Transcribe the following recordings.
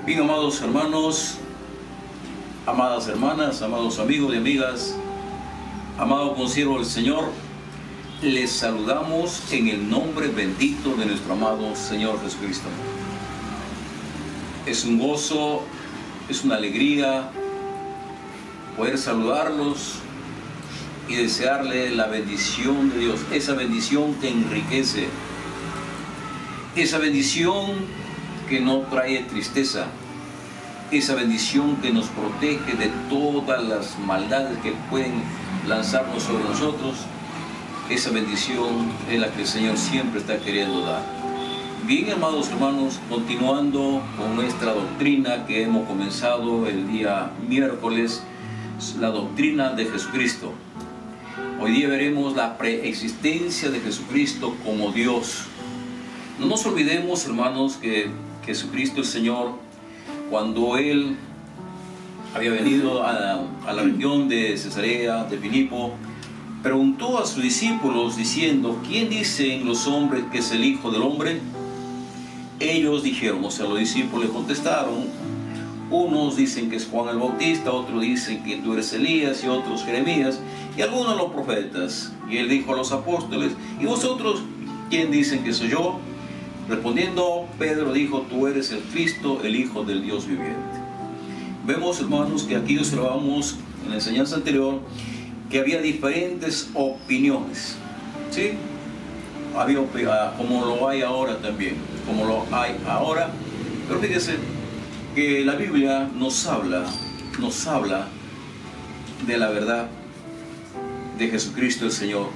Bien, amados hermanos, amadas hermanas, amados amigos y amigas, amado consiervo del Señor, les saludamos en el nombre bendito de nuestro amado Señor Jesucristo. Es un gozo, es una alegría poder saludarlos y desearle la bendición de Dios, esa bendición que enriquece, esa bendición que no trae tristeza, esa bendición que nos protege de todas las maldades que pueden lanzarnos sobre nosotros. Esa bendición es la que el Señor siempre está queriendo dar. Bien, amados hermanos, continuando con nuestra doctrina que hemos comenzado el día miércoles, la doctrina de Jesucristo. Hoy día veremos la preexistencia de Jesucristo como Dios. No nos olvidemos, hermanos, que Jesucristo el Señor, cuando Él había venido a la región de Cesarea de Filipo, preguntó a sus discípulos diciendo: ¿quién dicen los hombres que es el Hijo del Hombre? Ellos dijeron, o sea, los discípulos le contestaron: unos dicen que es Juan el Bautista, otros dicen que tú eres Elías, y otros Jeremías, y algunos los profetas. Y Él dijo a los apóstoles: ¿y vosotros quién dicen que soy yo? Respondiendo, Pedro dijo: tú eres el Cristo, el Hijo del Dios viviente. Vemos, hermanos, que aquí observamos en la enseñanza anterior que había diferentes opiniones, ¿sí? Había, como lo hay ahora también, como lo hay ahora. Pero fíjese que la Biblia nos habla de la verdad de Jesucristo el Señor.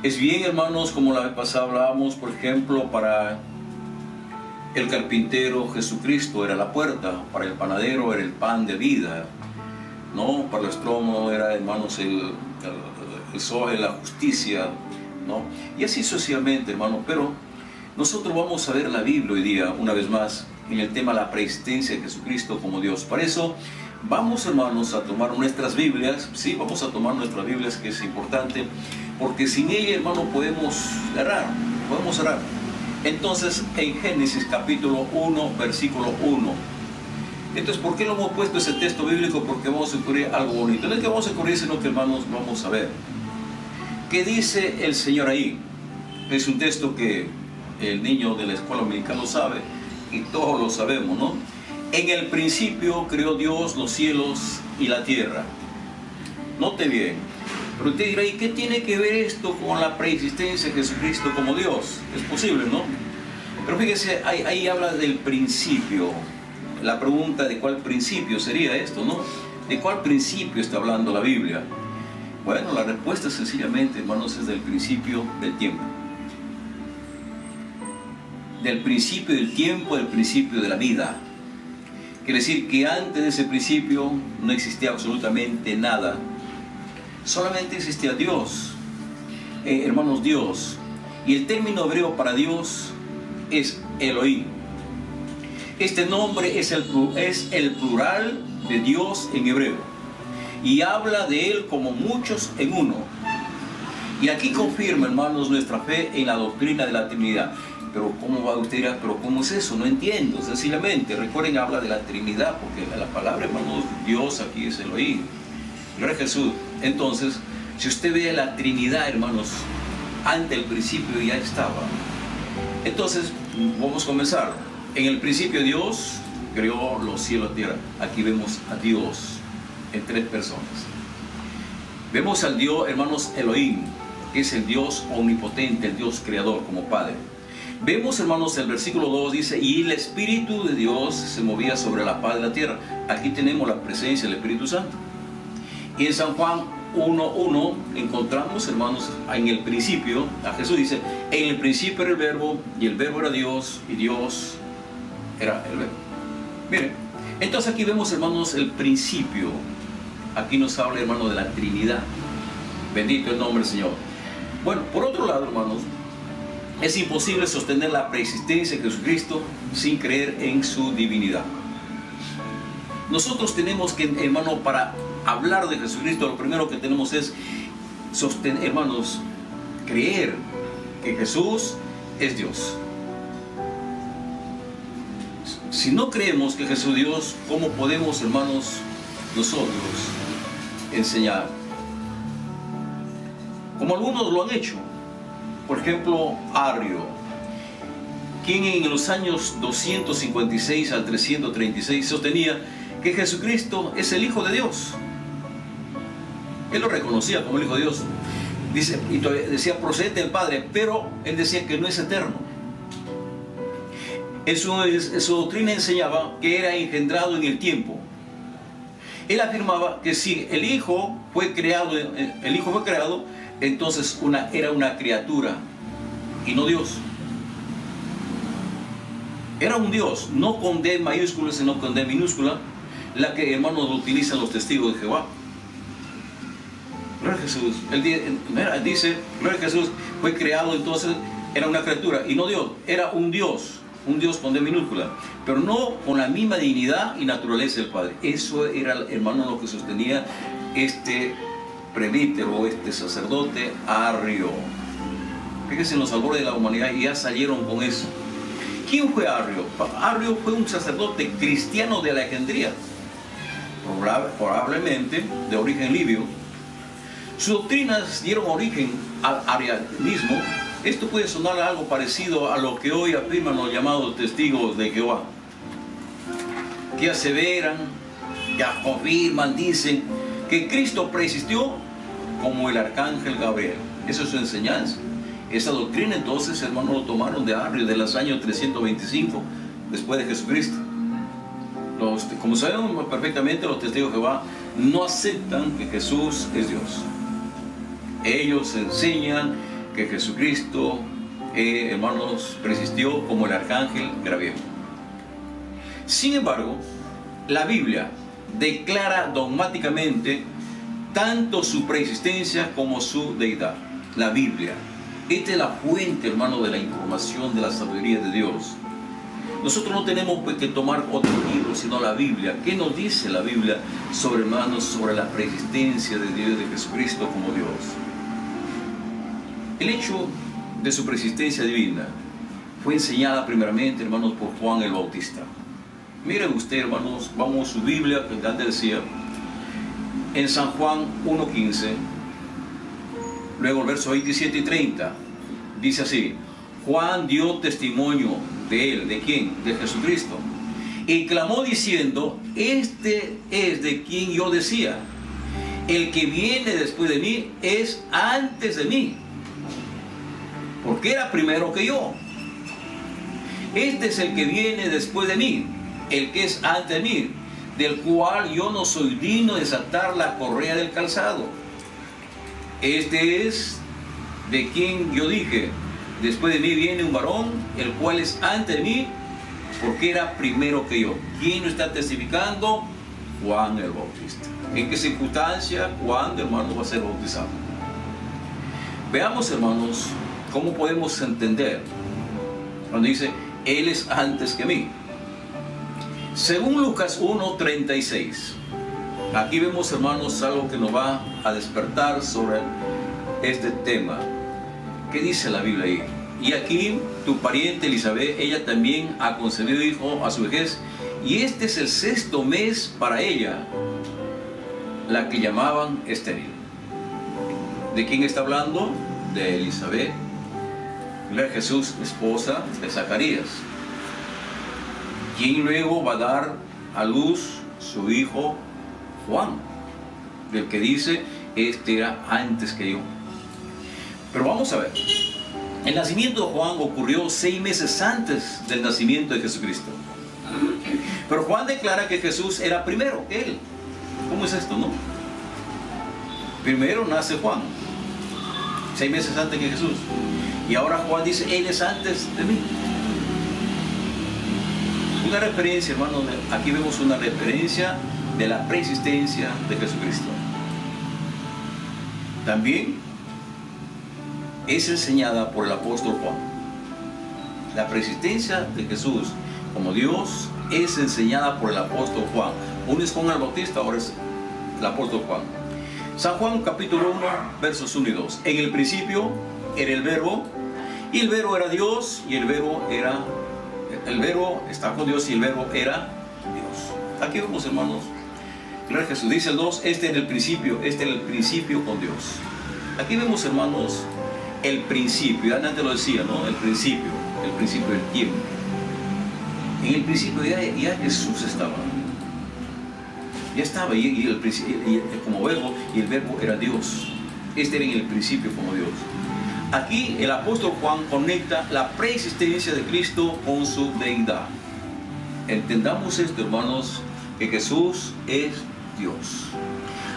Es bien, hermanos, como la vez pasada hablábamos, por ejemplo, para el carpintero Jesucristo era la puerta, para el panadero era el pan de vida, ¿no? Para el astrónomo era, hermanos, el sol, la justicia, ¿no? Y así sucesivamente, hermanos. Pero nosotros vamos a ver la Biblia hoy día, una vez más, en el tema de la preexistencia de Jesucristo como Dios. Para eso vamos, hermanos, a tomar nuestras Biblias, sí, vamos a tomar nuestras Biblias, que es importante, porque sin ella, hermano, podemos errar. Entonces, en Génesis capítulo 1, versículo 1. Entonces, ¿por qué lo hemos puesto ese texto bíblico? Porque vamos a descubrir algo bonito. No es que vamos a descubrir, sino que, hermanos, vamos a ver ¿qué dice el Señor ahí? Es un texto que el niño de la escuela dominical lo sabe, y todos lo sabemos, ¿no? En el principio creó Dios los cielos y la tierra. Note bien. Pero usted dirá: ¿y qué tiene que ver esto con la preexistencia de Jesucristo como Dios? Es posible, ¿no? Pero fíjese, ahí habla del principio. La pregunta de cuál principio sería esto, ¿no? ¿De cuál principio está hablando la Biblia? Bueno, la respuesta sencillamente, hermanos, es del principio del tiempo. Del principio del tiempo, del principio de la vida. Quiere decir que antes de ese principio no existía absolutamente nada. Solamente existía Dios, hermanos, Dios. Y el término hebreo para Dios es Elohim. Este nombre es el plural de Dios en hebreo, y habla de Él como muchos en uno. Y aquí confirma, hermanos, nuestra fe en la doctrina de la Trinidad. Pero ¿cómo va usted a decir? ¿Pero cómo es eso? No entiendo. Sencillamente, recuerden, habla de la Trinidad, porque la palabra, hermanos, Dios aquí es Elohim. Gloria a Jesús. Entonces, si usted ve la Trinidad, hermanos, ante el principio ya estaba. Entonces, vamos a comenzar. En el principio Dios creó los cielos y la tierra. Aquí vemos a Dios en tres personas. Vemos al Dios, hermanos, Elohim, que es el Dios omnipotente, el Dios creador como Padre. Vemos, hermanos, el versículo 2 dice: y el Espíritu de Dios se movía sobre la faz de la tierra. Aquí tenemos la presencia del Espíritu Santo. Y en San Juan 1:1 encontramos, hermanos, en el principio, a Jesús dice: en el principio era el Verbo, y el Verbo era Dios, y Dios era el Verbo. Miren, entonces aquí vemos, hermanos, el principio. Aquí nos habla, hermano, de la Trinidad. Bendito el nombre del Señor. Bueno, por otro lado, hermanos, es imposible sostener la preexistencia de Jesucristo sin creer en su divinidad. Nosotros tenemos que, hermano, para hablar de Jesucristo, lo primero que tenemos es sostener, hermanos, creer que Jesús es Dios. Si no creemos que Jesús es Dios, ¿cómo podemos, hermanos, nosotros enseñar? Como algunos lo han hecho. Por ejemplo, Arrio, quien en los años 256 al 336 sostenía que Jesucristo es el Hijo de Dios. Él lo reconocía como el Hijo de Dios. Dice, y decía, procedente del Padre, pero él decía que no es eterno. En su doctrina enseñaba que era engendrado en el tiempo. Él afirmaba que si el Hijo fue creado, entonces era una criatura y no Dios. Era un Dios, no con D mayúscula, sino con D minúscula, la que, hermanos, utilizan los testigos de Jehová. Gloria a Jesús. Él dice, gloria a Jesús, fue creado, entonces era una criatura y no Dios, era un Dios con D minúscula, pero no con la misma dignidad y naturaleza del Padre. Eso era, hermano, lo que sostenía este presbítero, este sacerdote Arrio. Fíjense en los albores de la humanidad y ya salieron con eso. ¿Quién fue Arrio? Arrio fue un sacerdote cristiano de Alejandría, probablemente de origen libio. Sus doctrinas dieron origen al arianismo. Esto puede sonar algo parecido a lo que hoy afirman los llamados testigos de Jehová, que aseveran, que confirman, dicen que Cristo preexistió como el arcángel Gabriel. Esa es su enseñanza. Esa doctrina, entonces, hermanos, lo tomaron de Arrio de los años 325 después de Jesucristo. Como sabemos perfectamente, los testigos de Jehová no aceptan que Jesús es Dios. Ellos enseñan que Jesucristo, hermanos, preexistió como el arcángel Gabriel. Sin embargo, la Biblia declara dogmáticamente tanto su preexistencia como su deidad. La Biblia. Esta es la fuente, hermano, de la información, de la sabiduría de Dios. Nosotros no tenemos pues que tomar otro libro, sino la Biblia. ¿Qué nos dice la Biblia sobre, hermanos, sobre la preexistencia de Dios, de Jesucristo como Dios? El hecho de su preexistencia divina fue enseñada primeramente, hermanos, por Juan el Bautista. Miren ustedes, hermanos, vamos a su Biblia, que antes decía, en San Juan 1:15, luego el verso 27 y 30, dice así: Juan dio testimonio de él. ¿De quién? De Jesucristo. Y clamó diciendo: este es de quien yo decía, el que viene después de mí es antes de mí, porque era primero que yo. Este es el que viene después de mí, el que es antes de mí, del cual yo no soy digno de desatar la correa del calzado. Este es de quien yo dije: después de mí viene un varón, el cual es antes de mí, porque era primero que yo. ¿Quién lo está testificando? Juan el Bautista. ¿En qué circunstancia Juan, hermano, va a ser bautizado? Veamos, hermanos, cómo podemos entender cuando dice: Él es antes que mí. Según Lucas 1:36, aquí vemos, hermanos, algo que nos va a despertar sobre este tema. ¿Qué dice la Biblia ahí? Y aquí tu pariente Elizabeth, ella también ha concebido hijo a su vejez, y este es el 6º mes para ella, la que llamaban estéril. ¿De quién está hablando? De Elizabeth, la Jesús, esposa de Zacarías, quien luego va a dar a luz su hijo Juan, del que dice: este era antes que yo. Pero vamos a ver, el nacimiento de Juan ocurrió 6 meses antes del nacimiento de Jesucristo. Pero Juan declara que Jesús era primero que él. ¿Cómo es esto, no? Primero nace Juan, 6 meses antes que Jesús. Y ahora Juan dice: Él es antes de mí. Una referencia, hermano, aquí vemos una referencia de la preexistencia de Jesucristo. También es enseñada por el apóstol Juan. La preexistencia de Jesús como Dios es enseñada por el apóstol Juan. Uno es Juan el Bautista, ahora es el apóstol Juan. San Juan capítulo 1, versos 1 y 2. En el principio era el Verbo, y el Verbo era Dios, y el Verbo era el verbo estaba con Dios y el verbo era Dios. Aquí vemos, hermanos, gloria a Jesús. Dice el 2, este era el principio con Dios. Aquí vemos, hermanos, el principio. Ya antes lo decía, ¿no? El principio del tiempo. En el principio ya Jesús estaba. Ya estaba y como verbo, y el verbo era Dios. Este era en el principio como Dios. Aquí el apóstol Juan conecta la preexistencia de Cristo con su deidad. Entendamos esto, hermanos, que Jesús es Dios.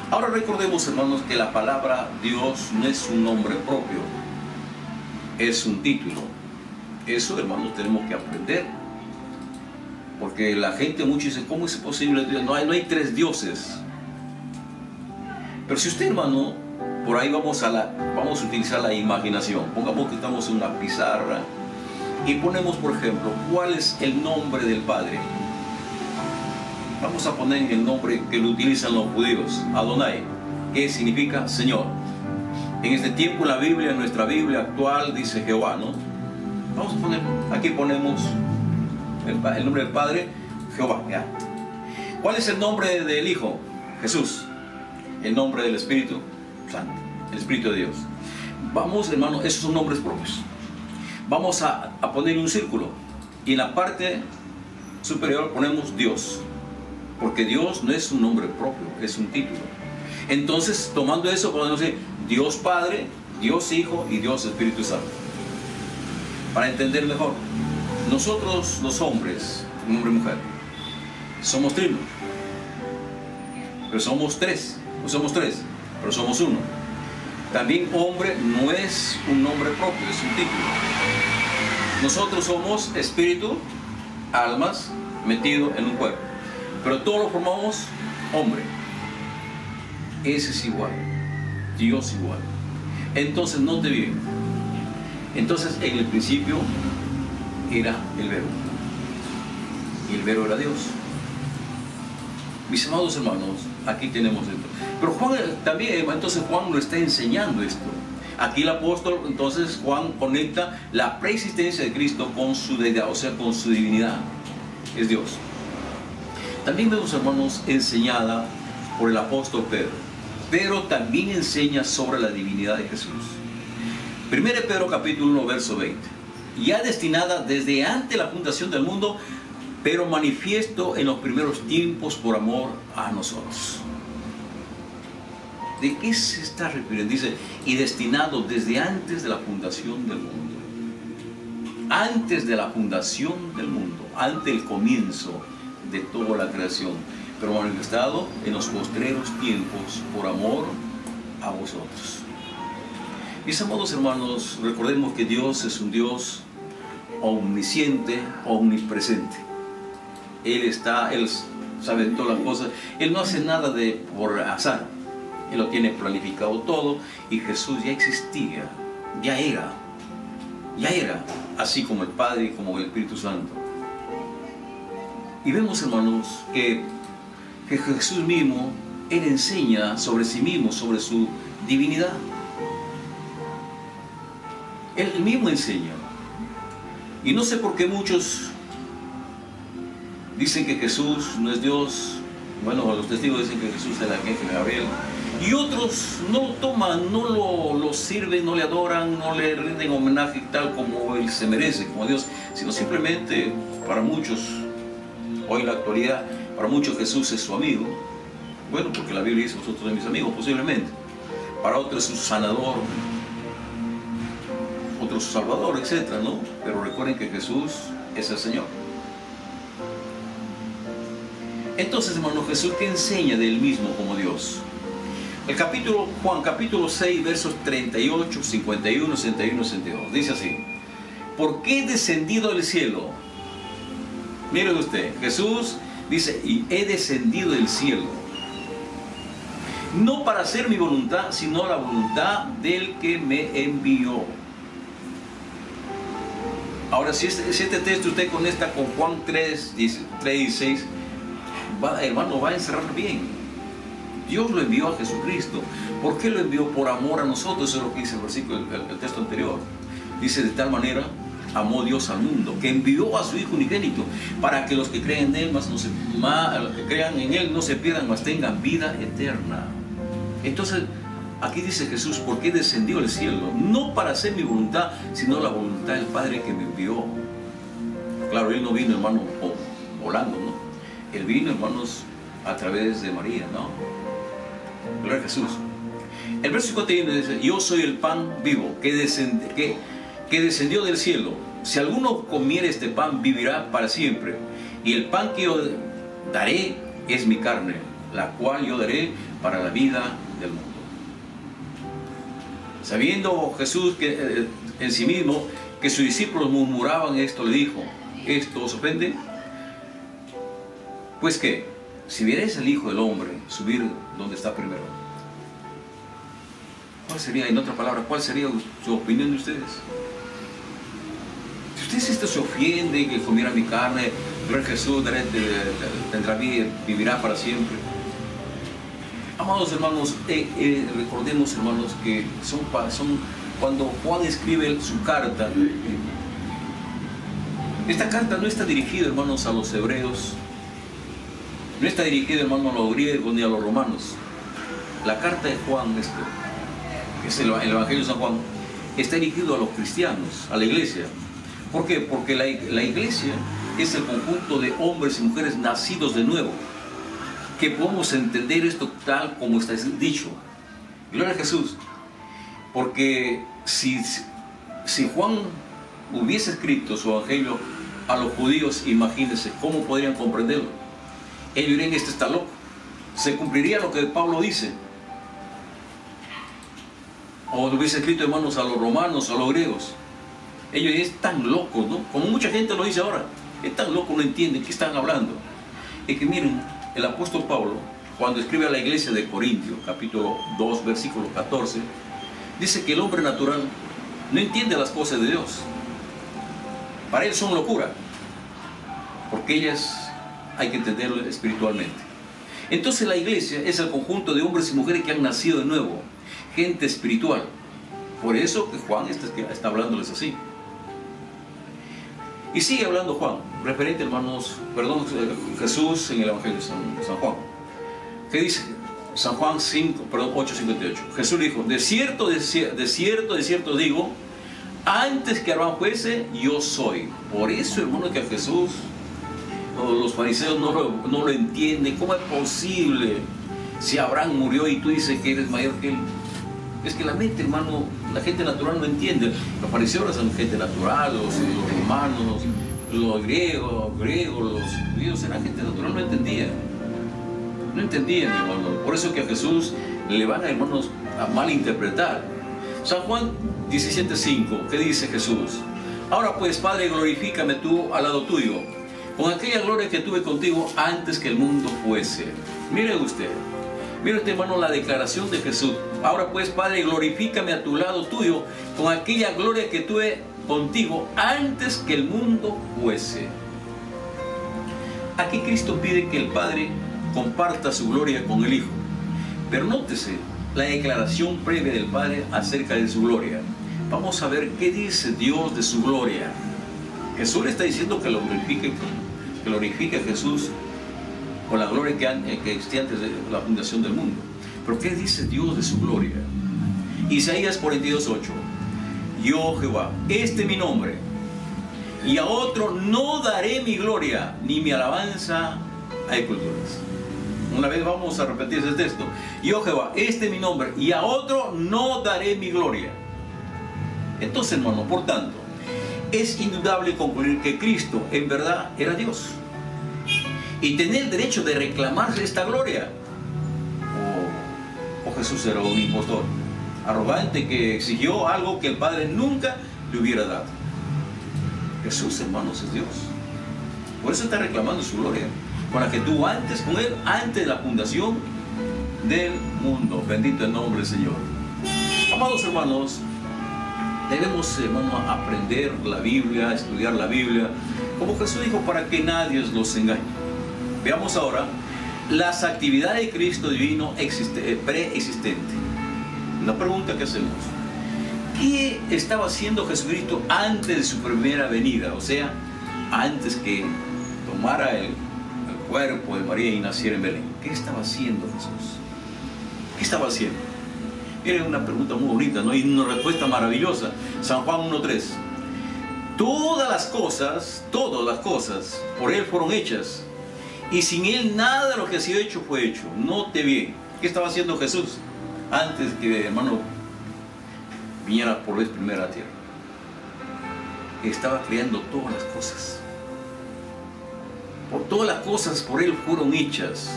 Ahora recordemos, hermanos, que la palabra Dios no es un nombre propio, es un título. Eso, hermanos, tenemos que aprender. Porque la gente mucho dice, ¿cómo es posible? No hay tres dioses. Pero si usted, hermano, por ahí vamos a utilizar la imaginación. Pongamos que estamos en una pizarra y ponemos, por ejemplo, ¿cuál es el nombre del Padre? Vamos a poner el nombre que lo utilizan los judíos, Adonai, que significa Señor. En este tiempo en la Biblia, en nuestra Biblia actual, dice Jehová, ¿no? Vamos a poner, aquí ponemos el nombre del Padre, Jehová, ¿ya? ¿Cuál es el nombre del Hijo? Jesús. El nombre del Espíritu Santo, el Espíritu de Dios. Vamos, hermanos, esos son nombres propios. Vamos a poner un círculo y en la parte superior ponemos Dios, porque Dios no es un nombre propio, es un título. Entonces, tomando eso, podemos decir Dios Padre, Dios Hijo y Dios Espíritu Santo. Para entender mejor, nosotros los hombres, hombre y mujer, somos trinos, pero somos tres, no somos tres, pero somos uno. También hombre no es un nombre propio, es un título. Nosotros somos espíritu, almas, metido en un cuerpo, pero todos lo formamos hombre. Ese es igual, Dios igual. Entonces, note bien. Entonces, en el principio era el verbo, y el verbo era Dios. Mis amados hermanos, aquí tenemos esto. Pero Juan también, entonces Juan lo está enseñando esto. Aquí el apóstol, entonces Juan conecta la preexistencia de Cristo con su deidad, o sea, con su divinidad. Es Dios. También vemos, hermanos, enseñada por el apóstol Pedro. Pedro también enseña sobre la divinidad de Jesús. 1 Pedro capítulo 1, verso 20. Ya destinada desde antes la fundación del mundo, pero manifiesto en los primeros tiempos por amor a nosotros. ¿De qué se está refiriendo? Dice, y destinado desde antes de la fundación del mundo. Antes de la fundación del mundo, antes del comienzo de toda la creación, pero manifestado en los postreros tiempos por amor a vosotros. Mis amados hermanos, recordemos que Dios es un Dios omnisciente, omnipresente. Él sabe todas las cosas. Él no hace nada por azar. Él lo tiene planificado todo, y Jesús ya existía, ya era, así como el Padre y como el Espíritu Santo. Y vemos, hermanos, que Jesús mismo, Él enseña sobre sí mismo, sobre su divinidad. Él mismo enseña. Y no sé por qué muchos dicen que Jesús no es Dios. Bueno, los testigos dicen que Jesús es el ángel Gabriel. Y otros no lo toman, no lo sirven, no le adoran, no le rinden homenaje tal como Él se merece, como Dios, sino simplemente para muchos, hoy en la actualidad, para muchos Jesús es su amigo. Bueno, porque la Biblia dice, vosotros sois mis amigos, posiblemente. Para otros es su sanador, otros su salvador, etc., ¿no? Pero recuerden que Jesús es el Señor. Entonces, hermano, Jesús que enseña de Él mismo como Dios. Juan capítulo 6, versos 38, 51, 61, 62. Dice así: ¿por qué he descendido del cielo? Mire usted, Jesús dice, y he descendido del cielo, no para hacer mi voluntad, sino la voluntad del que me envió. Ahora, si este texto usted conecta con Juan 3, 16, hermano, va a encerrar bien. Dios lo envió a Jesucristo. ¿Por qué lo envió? Por amor a nosotros. Eso es lo que dice el versículo, el texto anterior. Dice, de tal manera amó Dios al mundo, que envió a su Hijo unigénito, para que los que crean en Él, los que crean en Él no se pierdan, mas tengan vida eterna. Entonces, aquí dice Jesús, ¿por qué descendió al cielo? No para hacer mi voluntad, sino la voluntad del Padre que me envió. Claro, Él no vino, hermano, volando, ¿no? Él vino, hermanos, a través de María, ¿no? Gloria a Jesús. El verso 51 dice, yo soy el pan vivo que descendió del cielo. Si alguno comiere este pan, vivirá para siempre. Y el pan que yo daré es mi carne, la cual yo daré para la vida del mundo. Sabiendo Jesús que en sí mismo que sus discípulos murmuraban esto, le dijo, ¿esto os ofende? Pues que, si vierais al Hijo del Hombre subir donde está primero, ¿cuál sería, en otra palabra, cuál sería su opinión de ustedes? Si ustedes se ofenden que comiera mi carne, gloria a Jesús, tendrá vida, vivirá para siempre. Amados hermanos, recordemos, hermanos, que son cuando Juan escribe su carta. Esta carta no está dirigida, hermanos, a los hebreos, no está dirigida, hermanos, a los griegos ni a los romanos. La carta de Juan, que es el Evangelio de San Juan, está dirigido a los cristianos, a la iglesia. ¿Por qué? Porque la iglesia es el conjunto de hombres y mujeres nacidos de nuevo, que podemos entender esto tal como está dicho. Gloria a Jesús. Porque si Juan hubiese escrito su evangelio a los judíos, imagínense cómo podrían comprenderlo. Ellos dirían, este está loco. Se cumpliría lo que Pablo dice. O lo hubiese escrito, hermanos, a los romanos, a los griegos. Ellos están locos, ¿no? Como mucha gente lo dice ahora. Es tan loco, no entienden qué están hablando. Es que miren, el apóstol Pablo, cuando escribe a la iglesia de Corintio, capítulo 2, versículo 14, dice que el hombre natural no entiende las cosas de Dios. Para él son locura, porque ellas hay que entenderlo espiritualmente. Entonces la iglesia es el conjunto de hombres y mujeres que han nacido de nuevo, gente espiritual. Por eso que Juan está hablándoles así. Y sigue hablando Juan, referente, hermanos, Jesús en el Evangelio de San Juan. ¿Qué dice? San Juan 8:58. Jesús dijo, de cierto digo, antes que Abraham fuese, yo soy. Por eso, hermano, que a Jesús los fariseos no lo entienden. ¿Cómo es posible si Abraham murió y tú dices que eres mayor que él? Es que la mente, hermano, la gente natural no entiende. Los fariseos eran gente natural, los romanos, los griegos, los judíos eran gente natural, no entendían. No entendían, hermano. Por eso que a Jesús le van, hermanos, a malinterpretar. San Juan 17:5, ¿qué dice Jesús? Ahora pues, Padre, glorifícame tú al lado tuyo, con aquella gloria que tuve contigo antes que el mundo fuese. Mire usted, hermano, la declaración de Jesús. Ahora pues, Padre, glorifícame a tu lado tuyo, con aquella gloria que tuve contigo antes que el mundo fuese. Aquí Cristo pide que el Padre comparta su gloria con el Hijo. Pero nótese la declaración previa del Padre acerca de su gloria. Vamos a ver qué dice Dios de su gloria. Jesús le está diciendo que lo glorifique a Jesús con la gloria que existía antes de la fundación del mundo. Pero ¿qué dice Dios de su gloria? Isaías 42:8. Yo, Jehová, este es mi nombre, y a otro no daré mi gloria, ni mi alabanza a culturas. Una vez vamos a repetir ese texto. Yo, Jehová, este es mi nombre, y a otro no daré mi gloria. Entonces, hermano, por tanto, es indudable concluir que Cristo en verdad era Dios y tenía el derecho de reclamarse esta gloria. O Jesús era un impostor arrogante que exigió algo que el Padre nunca le hubiera dado. Jesús, hermanos, es Dios. Por eso está reclamando su gloria, con la que tuvo antes con Él, antes de la fundación del mundo. Bendito el nombre del Señor. Amados hermanos, debemos, hermanos, aprender la Biblia, estudiar la Biblia, como Jesús dijo, para que nadie los engañe. Veamos ahora las actividades de Cristo divino preexistente. Una pregunta que hacemos: ¿Qué estaba haciendo Jesucristo antes de su primera venida? O sea, antes que tomara el cuerpo de María y naciera en Belén. ¿Qué estaba haciendo Jesús? ¿Qué estaba haciendo? Era una pregunta muy bonita, ¿no? Y una respuesta maravillosa. San Juan 1:3. Todas las cosas, por Él fueron hechas. Y sin Él nada de lo que ha sido hecho fue hecho. Note bien. ¿Qué estaba haciendo Jesús antes que, hermano, viniera por vez primera a la tierra? Estaba creando todas las cosas. Por todas las cosas por Él fueron hechas.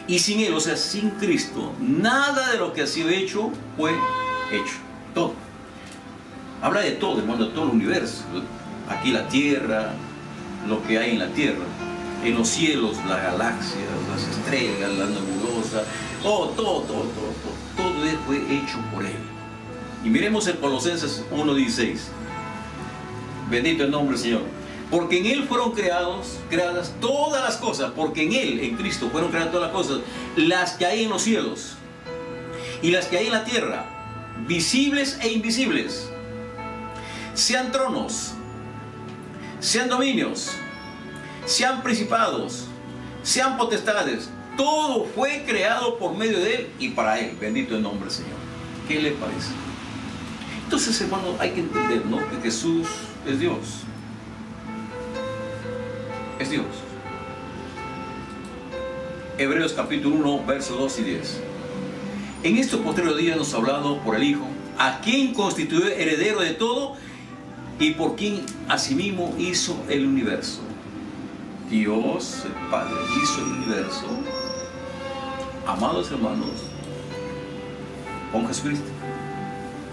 Y sin Él, o sea, sin Cristo, nada de lo que ha sido hecho fue hecho. Todo. Habla de todo, hermano, de todo el universo. Aquí la tierra, lo que hay en la tierra. En los cielos, las galaxias, las estrellas, las nebulosas. Todo fue hecho por Él. Y miremos en Colosenses 1:16. Bendito el nombre del Señor. Porque en Él fueron creadas todas las cosas. Porque en Él, en Cristo, fueron creadas todas las cosas. Las que hay en los cielos y las que hay en la tierra, visibles e invisibles. Sean tronos, sean dominios, sean principados, sean potestades. Todo fue creado por medio de Él y para Él. Bendito el nombre del Señor. ¿Qué le parece? Entonces, hermano, hay que entender, ¿no?, que Jesús es Dios. Es Dios. Hebreos capítulo 1, versos 2 y 10. En estos posteriores días nos ha hablado por el Hijo, a quien constituyó heredero de todo y por quien asimismo hizo el universo. Dios, el Padre, hizo el universo, amados hermanos, con Jesucristo,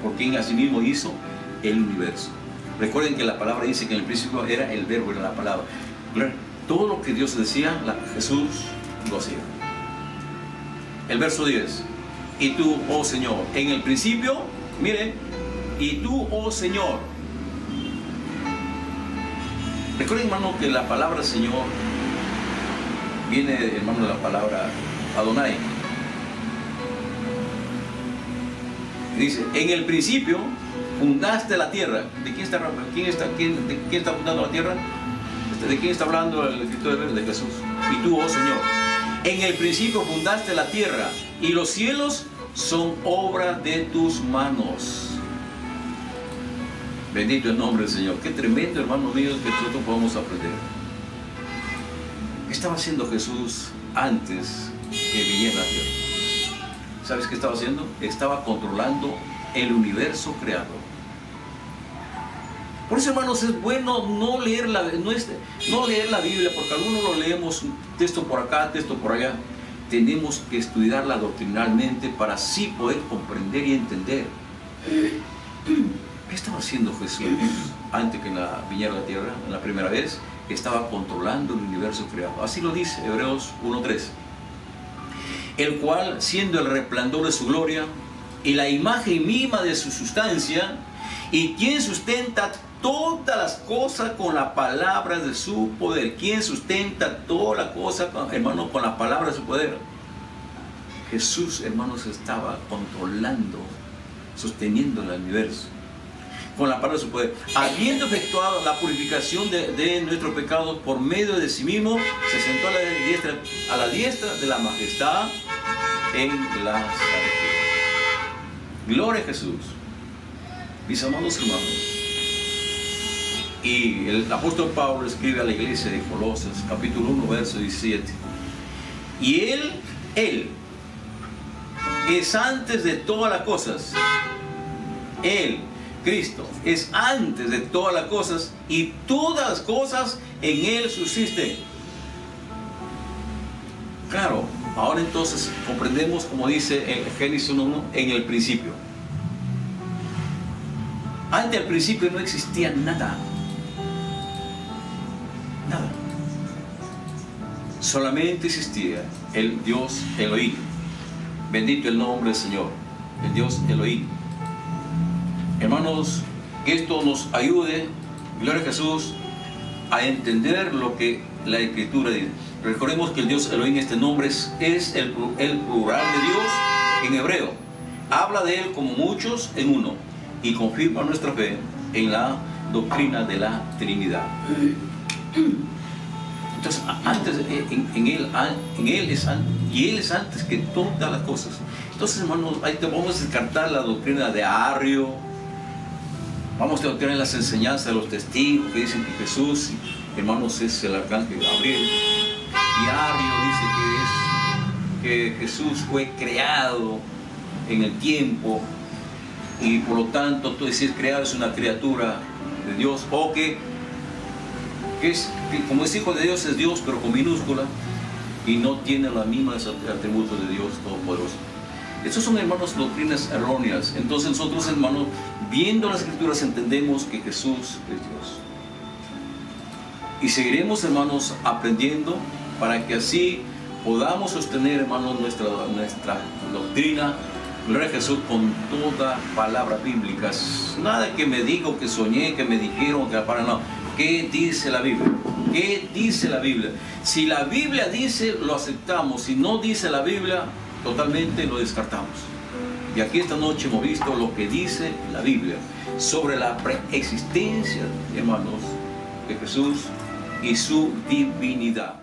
por quien asimismo hizo el universo. Recuerden que la palabra dice que en el principio era el verbo, era la palabra. Todo lo que Dios decía, Jesús lo hacía. El verso 10. Y tú, oh Señor, en el principio, miren, y tú, oh Señor. Recuerden, hermano, que la palabra Señor viene, hermano, de la palabra Adonai. Dice, en el principio fundaste la tierra. ¿De quién está fundando la tierra? ¿De quién está hablando el escritor de Jesús? Y tú, oh Señor, en el principio fundaste la tierra y los cielos son obra de tus manos. Bendito el nombre del Señor. Qué tremendo, hermanos míos, que nosotros podemos aprender. ¿Qué estaba haciendo Jesús antes que viniera a la tierra? ¿Sabes qué estaba haciendo? Estaba controlando el universo creado. Por eso, hermanos, es bueno no leer la Biblia, porque algunos lo leemos texto por acá, texto por allá. Tenemos que estudiarla doctrinalmente para así poder comprender y entender. ¿Qué estaba haciendo Jesús antes que viniera a la tierra? En la primera vez, estaba controlando el universo creado. Así lo dice Hebreos 1:3. El cual, siendo el resplandor de su gloria y la imagen misma de su sustancia, y quien sustenta todas las cosas con la palabra de su poder. ¿Quién sustenta todas las cosas, hermanos, con la palabra de su poder? Jesús, hermanos, estaba controlando, sosteniendo el universo con la palabra de su poder. Habiendo efectuado la purificación de nuestros pecados por medio de sí mismo, se sentó a la diestra de la majestad en la santidad. Gloria a Jesús. Mis amados hermanos. Y el apóstol Pablo escribe a la iglesia de Colosas, capítulo 1, verso 17. Y Él es antes de todas las cosas. Él, Cristo, es antes de todas las cosas y todas las cosas en Él subsisten. Claro, ahora entonces comprendemos, como dice en Génesis 1:1, en el principio. Antes del principio no existía nada. Nada. Solamente existía el Dios Elohim. Bendito el nombre del Señor. El Dios Elohim. Hermanos, que esto nos ayude, gloria a Jesús, a entender lo que la Escritura dice. Recordemos que el Dios Elohim, este nombre es el plural de Dios en hebreo. habla de Él como muchos en uno y confirma nuestra fe en la doctrina de la Trinidad. Entonces, antes, en Él es antes que todas las cosas. Entonces, hermanos, ahí te vamos a descartar la doctrina de Arrio. Vamos a tener las enseñanzas de los testigos que dicen que Jesús, hermanos, es el arcángel Gabriel. Y Arrio dice que Jesús fue creado en el tiempo y por lo tanto, tú decir creado es una criatura de Dios, o que como es hijo de Dios, es Dios pero con minúscula y no tiene los mismos atributos de Dios Todopoderoso. Estas son, hermanos, doctrinas erróneas. Entonces nosotros, hermanos, viendo las Escrituras entendemos que Jesús es Dios. Y seguiremos, hermanos, aprendiendo para que así podamos sostener, hermanos, nuestra doctrina, gloria a Jesús, con toda palabra bíblica. Nada que me diga, que soñé, que me dijeron, que para no. ¿Qué dice la Biblia? ¿Qué dice la Biblia? Si la Biblia dice, lo aceptamos. Si no dice la Biblia, totalmente lo descartamos. Y aquí esta noche hemos visto lo que dice la Biblia sobre la preexistencia, hermanos, de Jesús y su divinidad.